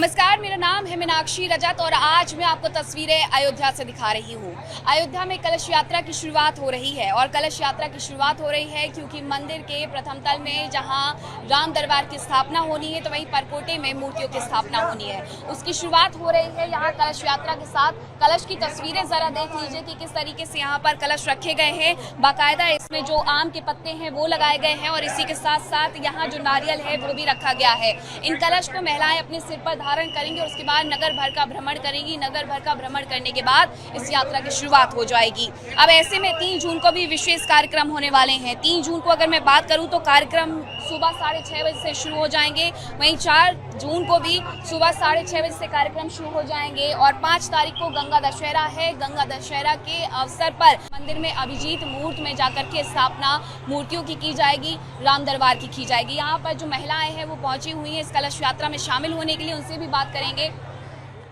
नमस्कार, मेरा नाम है मीनाक्षी रजत और आज मैं आपको तस्वीरें अयोध्या से दिखा रही हूँ। अयोध्या में कलश यात्रा की शुरुआत हो रही है और कलश यात्रा की शुरुआत हो रही है क्योंकि मंदिर के प्रथम तल में जहाँ राम दरबार की स्थापना होनी है तो वहीं परकोटे में मूर्तियों की स्थापना होनी है। उसकी शुरुआत हो रही है यहाँ कलश यात्रा के साथ। कलश की तस्वीरें जरा देख लीजिए कि किस तरीके से यहाँ पर कलश रखे गए हैं। बाकायदा इसमें जो आम के पत्ते हैं वो लगाए गए हैं और इसी के साथ साथ यहाँ जो नारियल है वो भी रखा गया है। इन कलश को महिलाएं अपने सिर पर धारण करेंगे और उसके बाद नगर भर का भ्रमण करेंगी। नगर भर का भ्रमण करने के बाद इस यात्रा की शुरुआत हो जाएगी। अब ऐसे में 3 जून को भी विशेष कार्यक्रम होने वाले हैं। 3 जून को अगर मैं बात करूं तो कार्यक्रम सुबह 6:30 बजे से शुरू हो जाएंगे। वहीं 4 जून को भी सुबह 6:30 बजे से कार्यक्रम शुरू हो जाएंगे और 5 तारीख को गंगा दशहरा है। गंगा दशहरा के अवसर पर मंदिर में अभिजीत मुहूर्त में जाकर के स्थापना मूर्तियों की जाएगी, राम दरबार की जाएगी। यहाँ पर जो महिलाएं हैं वो पहुंची हुई हैं इस कलश यात्रा में शामिल होने के लिए। उनसे भी बात करेंगे।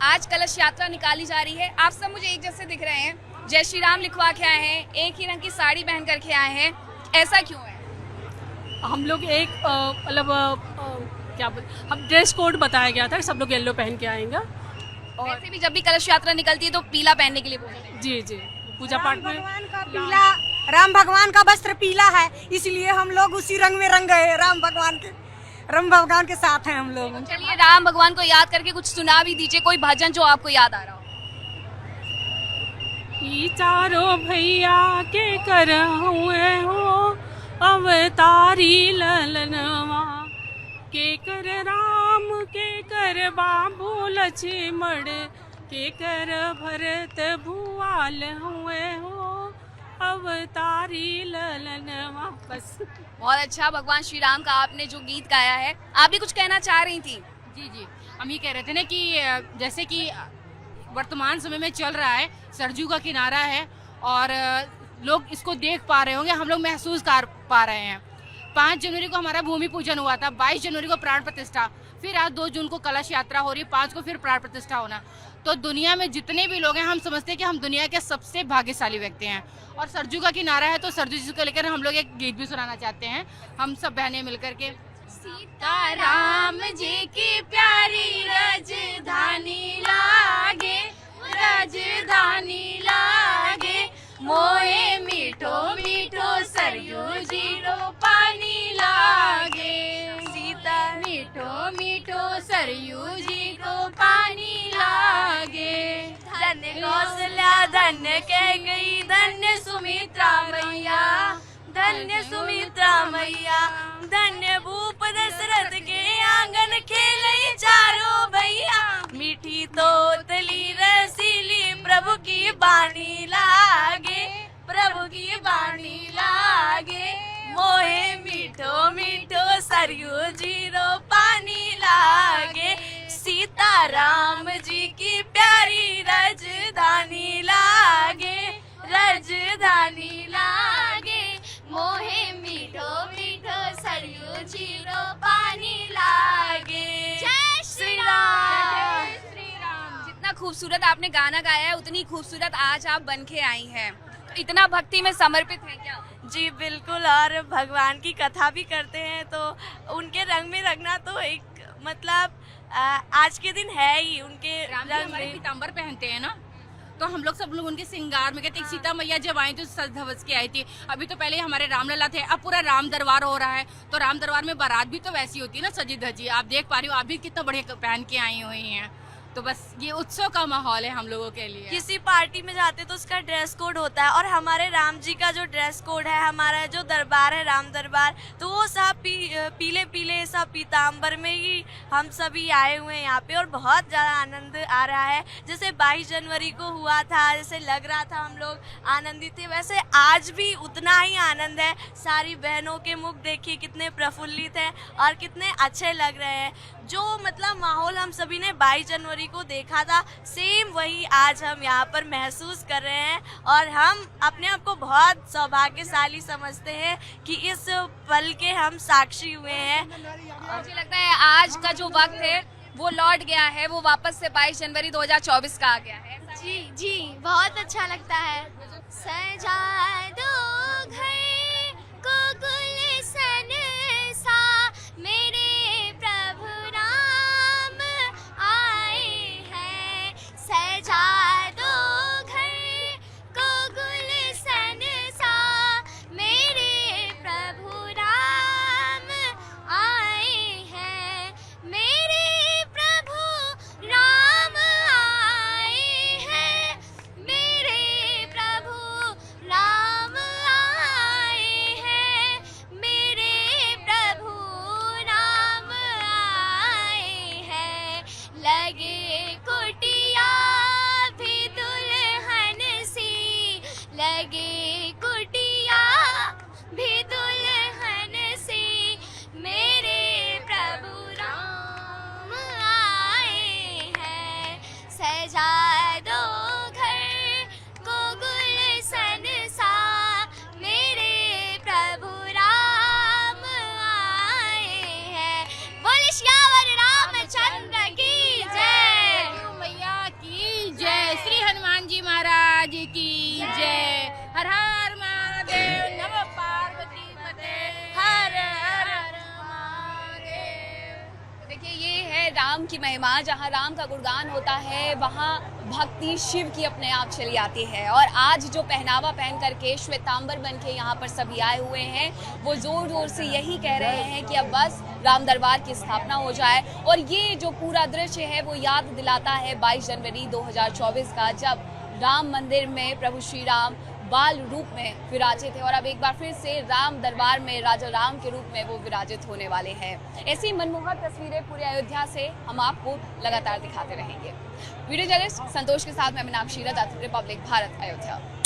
आज कलश यात्रा निकाली जा रही है। आप सब मुझे एक जैसे दिख रहे हैं। जय श्री राम लिखवा के आए हैं, एक ही रंग की साड़ी पहन करके आए हैं, ऐसा क्यों है? हम लोग एक हम ड्रेस कोड बताया गया था, सब लोग येलो पहन के आएंगे। और वैसे भी जब भी कलश यात्रा निकलती है तो पीला पहनने के लिए बोलते हैं। जी जी, पूजा पाठ में राम भगवान का वस्त्र पीला है, इसलिए हम लोग उसी रंग में रंग गए। राम भगवान के साथ हैं हम लोग। चलिए राम भगवान को याद करके कुछ सुना भी दीजिए, कोई भजन जो आपको याद आ रहा हो। ई चारों भैया के कर हुए हो अवतारी ललनवा, के कर राम के कर बाबू लक्ष्मण, के कर भरत भुआल हुए हो अवतारी ललनवा। बस बहुत अच्छा, भगवान श्री राम का आपने जो गीत गाया है। आप भी कुछ कहना चाह रही थी? जी जी, हम ये कह रहे थे ना कि जैसे कि वर्तमान समय में चल रहा है, सरजू का किनारा है और लोग इसको देख पा रहे होंगे, हम लोग महसूस कर पा रहे हैं। 5 जनवरी को हमारा भूमि पूजन हुआ था, 22 जनवरी को प्राण प्रतिष्ठा, फिर आज 2 जून को कलश यात्रा हो रही है, 5 को फिर प्राण प्रतिष्ठा होना। तो दुनिया में जितने भी लोग हैं हम समझते हैं कि हम दुनिया के सबसे भाग्यशाली व्यक्ति हैं। और सरजू का किनारा है तो सरजू जी को लेकर हम लोग एक गीत भी सुनाना चाहते हैं, हम सब बहनें मिलकर के। सीता राम जी की प्यारी राजधानी लागे, राजधानी लागे, मोए मीठो मीठो सरयू जी रो पानी लागे, सीता मीठो मीठो सरयू जी को पानी लागे। धन्य कौशल्या धन्य कह गई, धन्य सुमित्रा मैया, धन्य सुमित्रा मैया, धन्य भूप दशरथ के आंगन खेले चारों भैया, मीठी तोतली रसीली प्रभु की बानी लागे, प्रभु की बानी लागे, मोहे मीठो मीठो सरयू जीरो पानी लागे, सीता राम जी की प्यारी राजधानी लागे, राजधानी लागे, मोहे मीठो मीठो सरयू जीरो पानी लागे। जय श्री राम, जय श्री राम। जितना खूबसूरत आपने गाना गाया है उतनी खूबसूरत आज आप बन के आई हैं। तो इतना भक्ति में समर्पित है क्या? जी बिल्कुल, और भगवान की कथा भी करते हैं तो उनके रंग में रंगना तो एक मतलब आज के दिन है ही। उनके रंग में पीताम्बर पहनते हैं ना, तो हम लोग सब लोग उनके श्रृंगार में कहते हैं। सीता मैया जब आई तो सज धवज के आई थी। अभी तो पहले हमारे रामलला थे, अब पूरा राम दरबार हो रहा है, तो राम दरबार में बारात भी तो वैसी होती है ना, सजी धजी। आप देख पा रही हो, आप भी कितना बढ़िया पहन के आई हुई हैं। तो बस ये उत्सव का माहौल है हम लोगों के लिए। किसी पार्टी में जाते तो उसका ड्रेस कोड होता है, और हमारे राम जी का जो ड्रेस कोड है, हमारा जो दरबार है राम दरबार, तो वो सब पीले पीले सब पीताम्बर में ही हम सभी आए हुए हैं यहाँ पे, और बहुत ज़्यादा आनंद आ रहा है। जैसे 22 जनवरी को हुआ था, जैसे लग रहा था हम लोग आनंदित थे, वैसे आज भी उतना ही आनंद है। सारी बहनों के मुख देखिए कितने प्रफुल्लित हैं और कितने अच्छे लग रहे हैं। जो मतलब माहौल हम सभी ने 22 जनवरी को देखा था, सेम वही आज हम यहाँ पर महसूस कर रहे हैं, और हम अपने आप को बहुत सौभाग्यशाली समझते हैं कि इस पल के हम साक्षी हुए हैं। मुझे लगता है आज का जो वक्त है वो लौट गया है, वो वापस से 22 जनवरी 2024 का आ गया है। जी जी, बहुत अच्छा लगता है। सजा दो घर को गुलशन सा, मेरे प्रभु राम आ जी की जय। हर हर महादेव, नमः पार्वती पते, हर हर महादेव। देखिए ये है राम की महिमा। जहाँ राम का गुणगान होता है वहाँ भक्ति शिव की अपने आप चली आती है। और आज जो पहनावा पहन करके श्वेतांबर बन के यहाँ पर सभी आए हुए हैं, वो जोर जोर से यही कह रहे हैं कि अब बस राम दरबार की स्थापना हो जाए। और ये जो पूरा दृश्य है वो याद दिलाता है 22 जनवरी 2024 का, जब राम मंदिर में प्रभु श्री राम बाल रूप में विराजित थे और अब एक बार फिर से राम दरबार में राजा राम के रूप में वो विराजित होने वाले हैं। ऐसी मनमोहक तस्वीरें पूरे अयोध्या से हम आपको लगातार दिखाते रहेंगे। वीडियो जर्नलिस्ट संतोष के साथ मैं मीनाक्षी रजत, रिपब्लिक भारत, अयोध्या।